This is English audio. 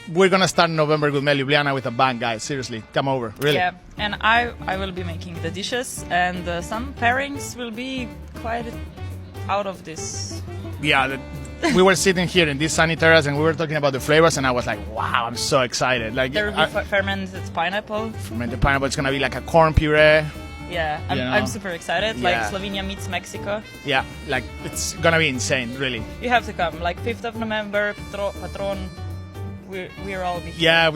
we're gonna start November gourmetljubljana with a bang, guys. Seriously, come over. Really. Yeah, and I will be making the dishes, and some pairings will be quite out of this. Yeah, we were sitting here in this sunny terrace and we were talking about the flavors, and I was like, wow, I'm so excited. Like, There will be fermented pineapple. fermented pineapple. It's gonna be like a corn puree. Yeah, I'm super exciid. Yeah. Like Slovenia meets Mexico. Yeah, like it's gonna be insane, really. You have to come. Like 5th of November, patron. We're all be here. Yeah.